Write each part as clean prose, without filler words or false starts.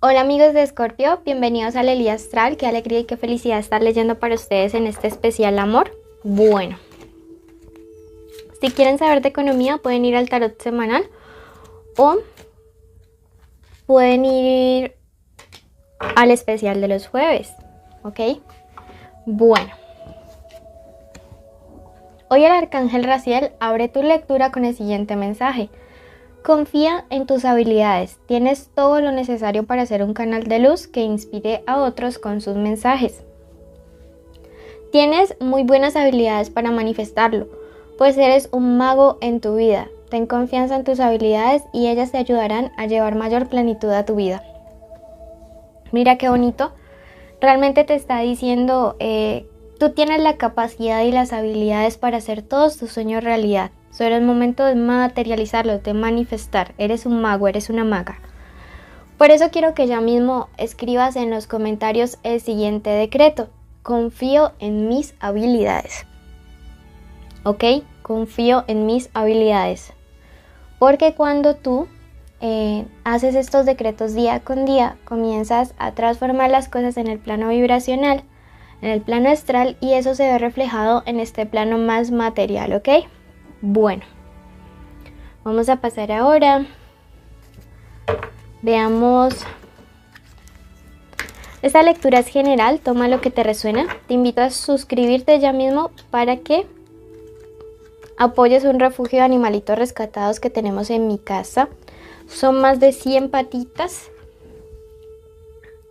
Hola amigos de Escorpio, bienvenidos a Lely Astral. Qué alegría y qué felicidad estar leyendo para ustedes en este especial amor. Bueno, si quieren saber de economía pueden ir al tarot semanal o pueden ir al especial de los jueves, ¿ok? Bueno, hoy el arcángel Raziel abre tu lectura con el siguiente mensaje. Confía en tus habilidades, tienes todo lo necesario para ser un canal de luz que inspire a otros con sus mensajes. Tienes muy buenas habilidades para manifestarlo, pues eres un mago en tu vida. Ten confianza en tus habilidades y ellas te ayudarán a llevar mayor plenitud a tu vida. Mira qué bonito, realmente te está diciendo, tú tienes la capacidad y las habilidades para hacer todos tus sueños realidad. Solo es el momento de materializarlos, de manifestar. Eres un mago, eres una maga. Por eso quiero que ya mismo escribas en los comentarios el siguiente decreto. Confío en mis habilidades. ¿Ok? Confío en mis habilidades. Porque cuando tú haces estos decretos día con día, comienzas a transformar las cosas en el plano vibracional, en el plano astral, y eso se ve reflejado en este plano más material, ¿ok? Bueno, vamos a pasar ahora. Veamos. Esta lectura es general, toma lo que te resuena. Te invito a suscribirte ya mismo para que apoyes un refugio de animalitos rescatados que tenemos en mi casa. Son más de 100 patitas.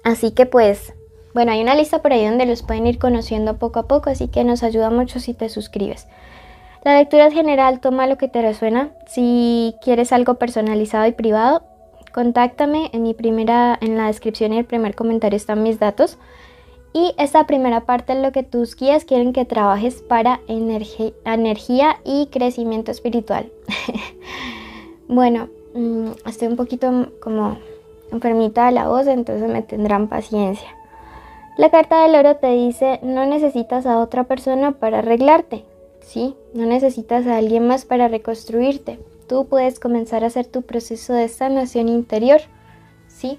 Así que pues, bueno, hay una lista por ahí donde los pueden ir conociendo poco a poco, así que nos ayuda mucho si te suscribes. La lectura es general, toma lo que te resuena. Si quieres algo personalizado y privado, contáctame. En la descripción y el primer comentario están mis datos. Y esta primera parte es lo que tus guías quieren que trabajes para energía y crecimiento espiritual. Bueno, estoy un poquito como enfermita de la voz, entonces me tendrán paciencia. La carta del oro te dice, no necesitas a otra persona para arreglarte. ¿Sí? No necesitas a alguien más para reconstruirte. Tú puedes comenzar a hacer tu proceso de sanación interior. ¿Sí?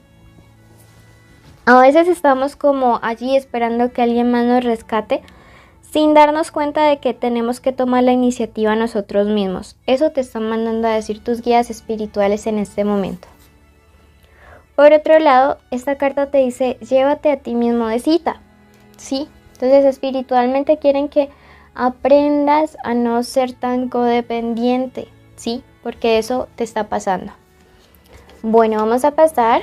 A veces estamos como allí esperando que alguien más nos rescate, sin darnos cuenta de que tenemos que tomar la iniciativa nosotros mismos. Eso te están mandando a decir tus guías espirituales en este momento. Por otro lado, esta carta te dice, llévate a ti mismo de cita. ¿Sí? Entonces espiritualmente quieren que aprendas a no ser tan codependiente, ¿sí? Porque eso te está pasando. Bueno, vamos a pasar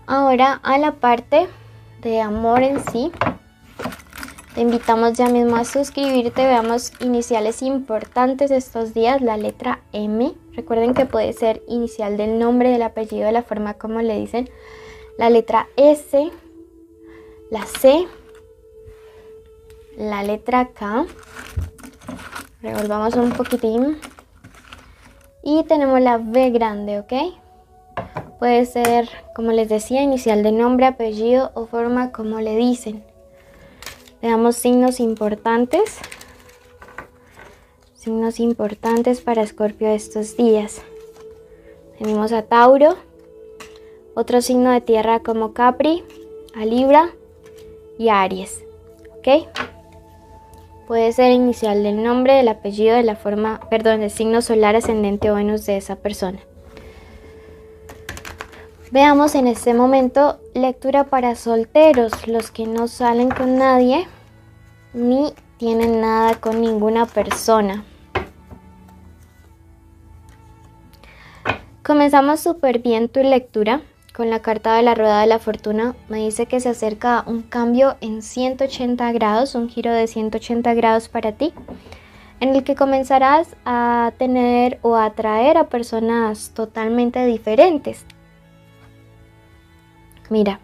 ahora a la parte de amor en sí. Te invitamos ya mismo a suscribirte. Veamos iniciales importantes estos días. La letra M. Recuerden que puede ser inicial del nombre, del apellido, de la forma como le dicen. La letra S. La C. La letra K, revolvamos un poquitín y tenemos la V grande, ¿ok? Puede ser, como les decía, inicial de nombre, apellido o forma como le dicen. Veamos signos importantes. Signos importantes para Escorpio estos días. Tenemos a Tauro, otro signo de tierra como Capri, a Libra y a Aries, ¿ok? Puede ser inicial del nombre, del apellido, de la forma, del signo solar, ascendente o Venus de esa persona. Veamos en este momento lectura para solteros, los que no salen con nadie ni tienen nada con ninguna persona. Comenzamos súper bien tu lectura. Con la carta de la rueda de la fortuna me dice que se acerca un cambio en 180 grados, un giro de 180 grados para ti, en el que comenzarás a tener o a atraer a personas totalmente diferentes. Mira,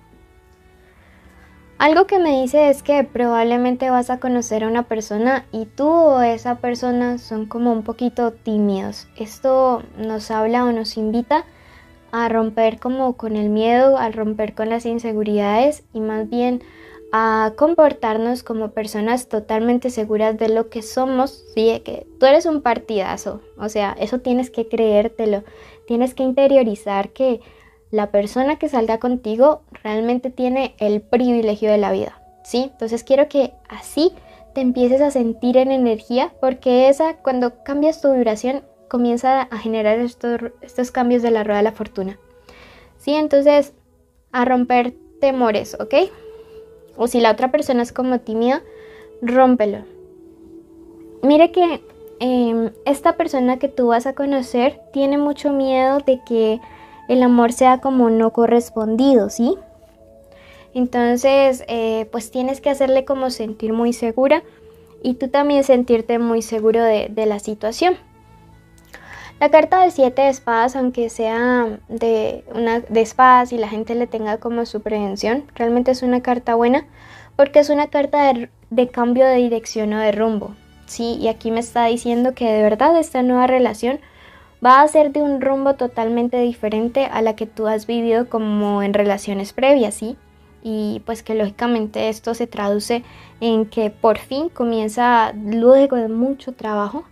algo que me dice es que probablemente vas a conocer a una persona y tú o esa persona son como un poquito tímidos. Esto nos habla o nos invita a romper como con el miedo, a romper con las inseguridades y más bien a comportarnos como personas totalmente seguras de lo que somos, ¿sí? De que tú eres un partidazo, o sea, eso tienes que creértelo, tienes que interiorizar que la persona que salga contigo realmente tiene el privilegio de la vida, ¿sí? Entonces quiero que así te empieces a sentir en energía, porque cuando cambias tu vibración, comienza a generar estos cambios de la rueda de la fortuna, ¿sí? Entonces, a romper temores, ¿ok? O si la otra persona es como tímida, rómpelo. Mire que esta persona que tú vas a conocer tiene mucho miedo de que el amor sea como no correspondido, ¿sí? Entonces, pues tienes que hacerle como sentir muy segura y tú también sentirte muy seguro de la situación. La carta del 7 de espadas, aunque sea de espadas y la gente le tenga como su prevención, realmente es una carta buena porque es una carta de cambio de dirección o de rumbo, ¿sí? Y aquí me está diciendo que de verdad esta nueva relación va a ser de un rumbo totalmente diferente a la que tú has vivido como en relaciones previas, ¿sí? Y pues que lógicamente esto se traduce en que por fin comienza, luego de mucho trabajo,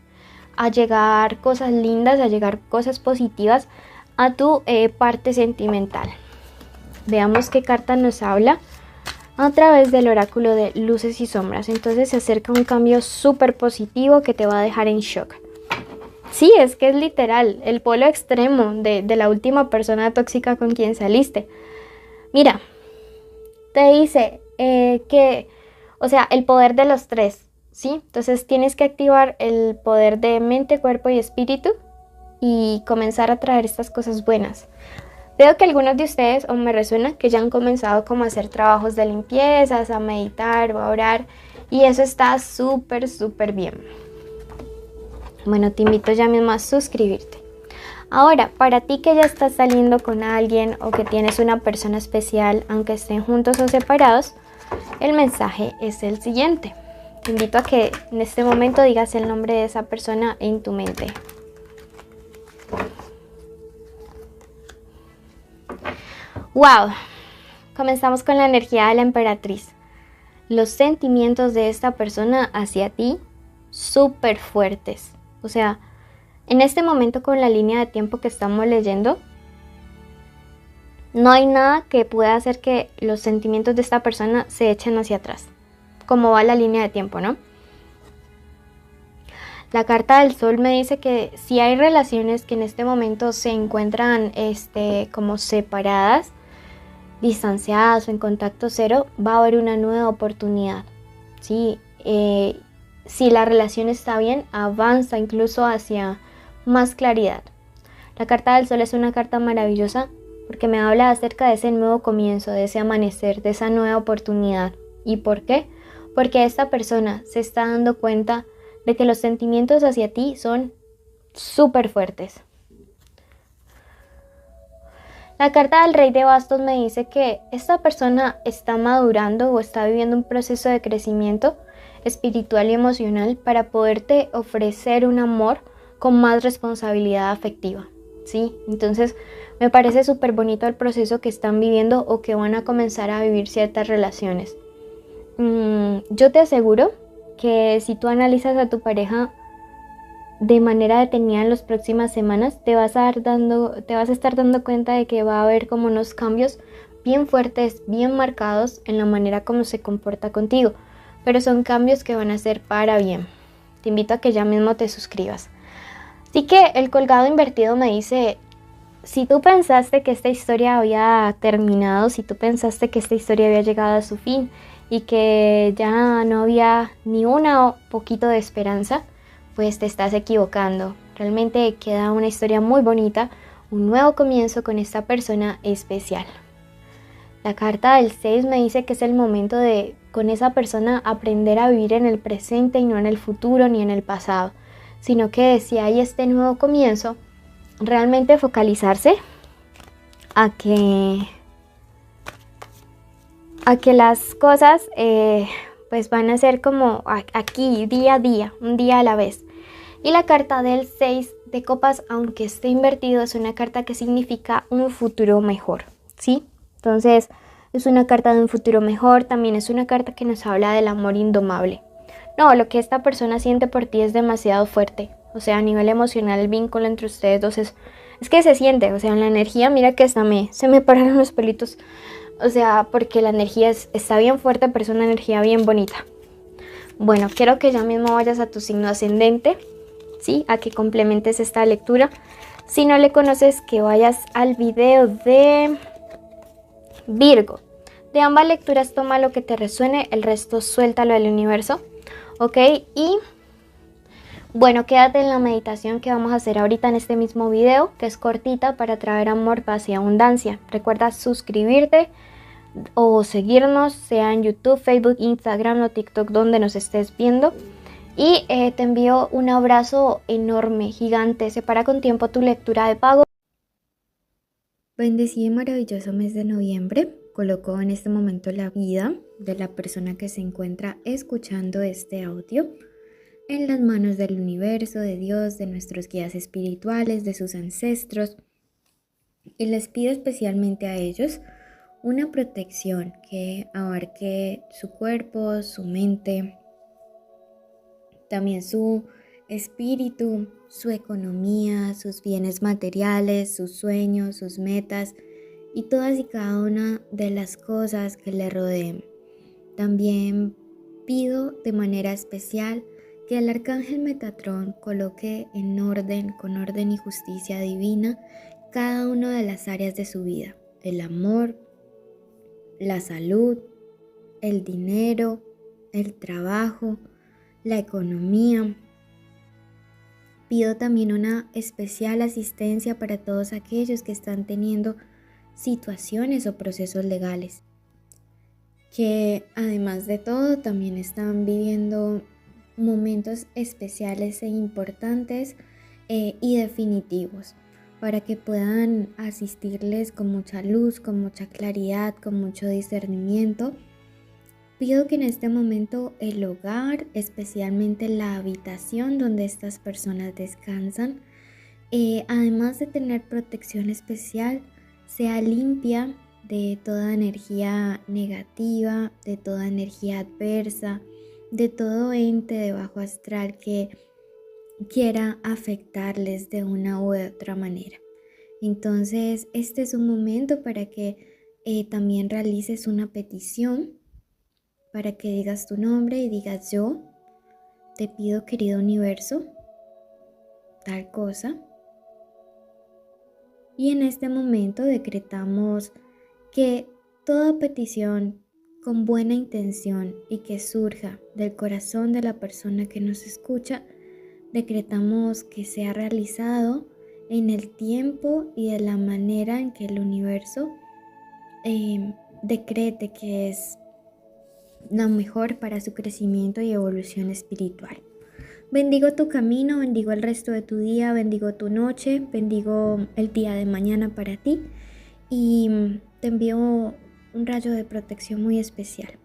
a llegar cosas lindas, a llegar cosas positivas a tu parte sentimental. Veamos qué carta nos habla a través del oráculo de luces y sombras. Entonces se acerca un cambio súper positivo que te va a dejar en shock. Sí, es que es literal, el polo extremo de la última persona tóxica con quien saliste. Mira, te dice o sea, el poder de los tres, ¿sí? Entonces tienes que activar el poder de mente, cuerpo y espíritu y comenzar a traer estas cosas buenas. Veo que algunos de ustedes, o me resuena, que ya han comenzado como a hacer trabajos de limpiezas, a meditar o a orar, y eso está súper, súper bien. Bueno, te invito ya mismo a suscribirte. Ahora, para ti que ya estás saliendo con alguien o que tienes una persona especial, aunque estén juntos o separados, el mensaje es el siguiente. Te invito a que en este momento digas el nombre de esa persona en tu mente. ¡Wow! Comenzamos con la energía de la emperatriz. Los sentimientos de esta persona hacia ti, súper fuertes. O sea, en este momento con la línea de tiempo que estamos leyendo, no hay nada que pueda hacer que los sentimientos de esta persona se echen hacia atrás. Como va la línea de tiempo, ¿no? La carta del sol me dice que si hay relaciones que en este momento se encuentran como separadas, distanciadas o en contacto cero, va a haber una nueva oportunidad, ¿sí? Si la relación está bien, avanza incluso hacia más claridad. La carta del sol es una carta maravillosa porque me habla acerca de ese nuevo comienzo, de ese amanecer, de esa nueva oportunidad. ¿Y por qué? Porque esta persona se está dando cuenta de que los sentimientos hacia ti son súper fuertes. La carta del rey de bastos me dice que esta persona está madurando o está viviendo un proceso de crecimiento espiritual y emocional para poderte ofrecer un amor con más responsabilidad afectiva, ¿sí? Entonces me parece súper bonito el proceso que están viviendo o que van a comenzar a vivir ciertas relaciones. Yo te aseguro que si tú analizas a tu pareja de manera detenida en las próximas semanas, te vas a estar dando cuenta de que va a haber como unos cambios bien fuertes, bien marcados en la manera como se comporta contigo, pero son cambios que van a ser para bien. Te invito a que ya mismo te suscribas. Así que el colgado invertido me dice, si tú pensaste que esta historia había terminado, si tú pensaste que esta historia había llegado a su fin y que ya no había ni una poquito de esperanza, pues te estás equivocando. Realmente queda una historia muy bonita, un nuevo comienzo con esta persona especial. La carta del 6 me dice que es el momento de, con esa persona, aprender a vivir en el presente y no en el futuro ni en el pasado, sino que si hay este nuevo comienzo, realmente focalizarse a que las cosas pues van a ser como aquí, día a día, un día a la vez. Y la carta del 6 de copas, aunque esté invertido, es una carta que significa un futuro mejor, ¿sí? Entonces, es una carta de un futuro mejor, también es una carta que nos habla del amor indomable. No, lo que esta persona siente por ti es demasiado fuerte. O sea, a nivel emocional, el vínculo entre ustedes dos es Es que se siente, o sea, la energía, mira que hasta se me pararon los pelitos. O sea, porque la energía está bien fuerte, pero es una energía bien bonita. Bueno, quiero que ya mismo vayas a tu signo ascendente, ¿sí? A que complementes esta lectura. Si no le conoces, que vayas al video de Virgo. De ambas lecturas toma lo que te resuene, el resto suéltalo del universo, ¿ok? Y bueno, quédate en la meditación que vamos a hacer ahorita en este mismo video, que es cortita para traer amor, paz y abundancia. Recuerda suscribirte o seguirnos, sea en YouTube, Facebook, Instagram o TikTok, donde nos estés viendo. Y te envío un abrazo enorme, gigante. Separa con tiempo tu lectura de pago. Bendecido y maravilloso mes de noviembre. Coloco en este momento la vida de la persona que se encuentra escuchando este audio en las manos del universo, de Dios, de nuestros guías espirituales, de sus ancestros. Y les pido especialmente a ellos una protección que abarque su cuerpo, su mente, también su espíritu, su economía, sus bienes materiales, sus sueños, sus metas y todas y cada una de las cosas que le rodeen. También pido de manera especial que el arcángel Metatrón coloque en orden, con orden y justicia divina, cada una de las áreas de su vida: el amor, la salud, el dinero, el trabajo, la economía. Pido también una especial asistencia para todos aquellos que están teniendo situaciones o procesos legales, que además de todo también están viviendo momentos especiales e importantes y definitivos, para que puedan asistirles con mucha luz, con mucha claridad, con mucho discernimiento. Pido que en este momento el hogar, especialmente la habitación donde estas personas descansan, además de tener protección especial, sea limpia de toda energía negativa, de toda energía adversa, de todo ente de bajo astral que quiera afectarles de una u otra manera. Entonces, este es un momento para que también realices una petición, para que digas tu nombre y digas: yo te pido, querido universo, tal cosa. Y en este momento decretamos que toda petición con buena intención y que surja del corazón de la persona que nos escucha, decretamos que sea realizado en el tiempo y de la manera en que el universo decrete que es lo mejor para su crecimiento y evolución espiritual. Bendigo tu camino, bendigo el resto de tu día, bendigo tu noche, bendigo el día de mañana para ti y te envío un rayo de protección muy especial.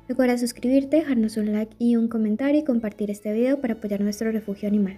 Recuerda suscribirte, dejarnos un like y un comentario y compartir este video para apoyar nuestro refugio animal.